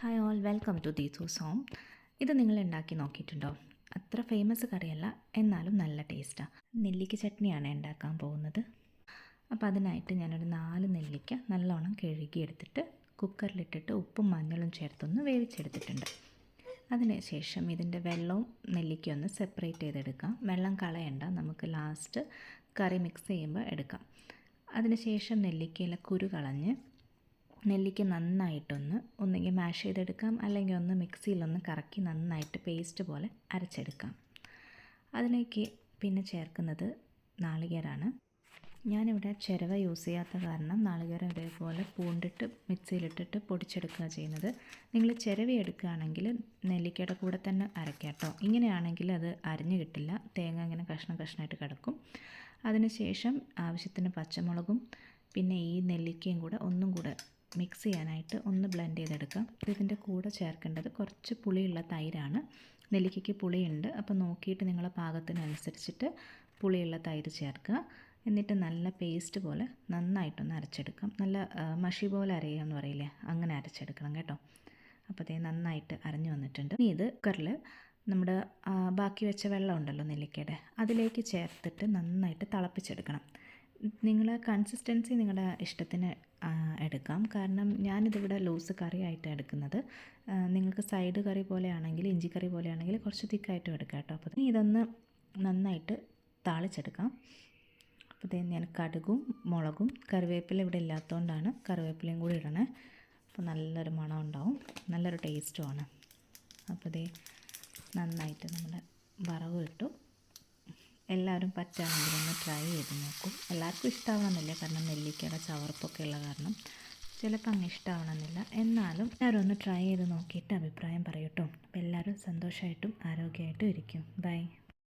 Hi all, welcome to ദീസൂസ് home. ഇത് നിങ്ങൾ ഉണ്ടാക്കി നോക്കിയിട്ടുണ്ടോ? അത്ര ഫേമസ് കറിയല്ല, എന്നാലും നല്ല ടേസ്റ്റാണ്. നെല്ലിക്ക ചട്നിയാണ് ഉണ്ടാക്കാൻ പോകുന്നത്. അപ്പോൾ അതിനായിട്ട് ഞാനൊരു 4 നെല്ലിക്ക നല്ലോണം കഴുകിയെടുത്തിട്ട് കുക്കറിലിട്ടിട്ട് ഉപ്പും മഞ്ഞളും ചേർത്തൊന്ന് വേവിച്ചെടുത്തിട്ടുണ്ട്. അതിനുശേഷം ഇതിൻ്റെ വെള്ളവും നെല്ലിക്കയൊന്ന് സെപ്പറേറ്റ് ചെയ്തെടുക്കാം. വെള്ളം കളയണ്ട, നമുക്ക് ലാസ്റ്റ് കറി മിക്സ് ചെയ്യുമ്പോൾ എടുക്കാം. അതിനുശേഷം നെല്ലിക്കയിലെ കുരു കളഞ്ഞ് നെല്ലിക്ക നന്നായിട്ടൊന്ന് ഒന്നുകിൽ മാഷ് ചെയ്തെടുക്കാം, അല്ലെങ്കിൽ ഒന്ന് മിക്സിയിലൊന്ന് കറക്കി നന്നായിട്ട് പേസ്റ്റ് പോലെ അരച്ചെടുക്കാം. അതിലേക്ക് പിന്നെ ചേർക്കുന്നത് നാളികേരമാണ്. ഞാനിവിടെ ചിരവ യൂസ് ചെയ്യാത്ത കാരണം നാളികേരം ഇതേപോലെ പൂണ്ടിട്ട് മിക്സിയിലിട്ടിട്ട് പൊടിച്ചെടുക്കുക ചെയ്യുന്നത്. നിങ്ങൾ ചിരവ എടുക്കുകയാണെങ്കിൽ നെല്ലിക്കയുടെ കൂടെ തന്നെ അരയ്ക്കാം കേട്ടോ. ഇങ്ങനെയാണെങ്കിൽ അത് അരിഞ്ഞ് കിട്ടില്ല, തേങ്ങ ഇങ്ങനെ കഷ്ണം കഷ്ണമായിട്ട് കിടക്കും. അതിനുശേഷം ആവശ്യത്തിന് പച്ചമുളകും പിന്നെ ഈ നെല്ലിക്കയും കൂടെ ഒന്നും കൂടെ മിക്സ് ചെയ്യാനായിട്ട് ഒന്ന് ബ്ലെൻഡ് ചെയ്തെടുക്കാം. ഇതിൻ്റെ കൂടെ ചേർക്കേണ്ടത് കുറച്ച് പുളിയുള്ള തൈരാണ്. നെല്ലിക്കയ്ക്ക് പുളിയുണ്ട്, അപ്പോൾ നോക്കിയിട്ട് നിങ്ങളെ പാകത്തിനനുസരിച്ചിട്ട് പുളിയുള്ള തൈര് ചേർക്കുക. എന്നിട്ട് നല്ല പേസ്റ്റ് പോലെ നന്നായിട്ടൊന്ന് അരച്ചെടുക്കാം. നല്ല മഷി പോലെ അരയുകയെന്ന് പറയില്ലേ, അങ്ങനെ അരച്ചെടുക്കണം കേട്ടോ. അപ്പോൾ അതേ നന്നായിട്ട് അരഞ്ഞു വന്നിട്ടുണ്ട്. ഇനി ഇത് കുക്കറിൽ നമ്മുടെ ബാക്കി വെച്ച വെള്ളം ഉണ്ടല്ലോ നെല്ലിക്കയുടെ, അതിലേക്ക് ചേർത്തിട്ട് നന്നായിട്ട് തിളപ്പിച്ചെടുക്കണം. നിങ്ങൾ കൺസിസ്റ്റൻസി നിങ്ങളുടെ ഇഷ്ടത്തിന് എടുക്കാം. കാരണം ഞാനിതിവിടെ ലൂസ് കറിയായിട്ടാണ് എടുക്കുന്നത്. നിങ്ങൾക്ക് സൈഡ് കറി പോലെയാണെങ്കിൽ, ഇഞ്ചിക്കറി പോലെയാണെങ്കിൽ കുറച്ച് തിക്കായിട്ടും എടുക്കാം കേട്ടോ. അപ്പോൾ ഇതൊന്ന് നന്നായിട്ട് താളിച്ചെടുക്കാം. അപ്പോൾ ഞാൻ കടുകും മുളകും കറിവേപ്പില ഇവിടെ ഇല്ലാത്തതുകൊണ്ടാണ് കറിവേപ്പിലയും കൂടി ഇടണേ. അപ്പോൾ നല്ലൊരു മണം ഉണ്ടാവും, നല്ലൊരു ടേസ്റ്റുമാണ്. അപ്പോൾ നന്നായിട്ട് നമ്മുടെ വറവ് ഇട്ടു. എല്ലാവരും പറ്റുകയാണെങ്കിൽ ഒന്ന് ട്രൈ ചെയ്ത് നോക്കും. എല്ലാവർക്കും ഇഷ്ടമാവണമെന്നില്ല, കാരണം നെല്ലിക്കയുടെ ചവർപ്പൊക്കെ ഉള്ള കാരണം ചിലപ്പോൾ അങ്ങ് ഇഷ്ടമാവണമെന്നില്ല. എന്നാലും എല്ലാവരും ഒന്ന് ട്രൈ ചെയ്ത് നോക്കിയിട്ട് അഭിപ്രായം പറയൂട്ടോ. അപ്പോൾ എല്ലാവരും സന്തോഷമായിട്ടും ആരോഗ്യമായിട്ടും ഇരിക്കും. ബൈ.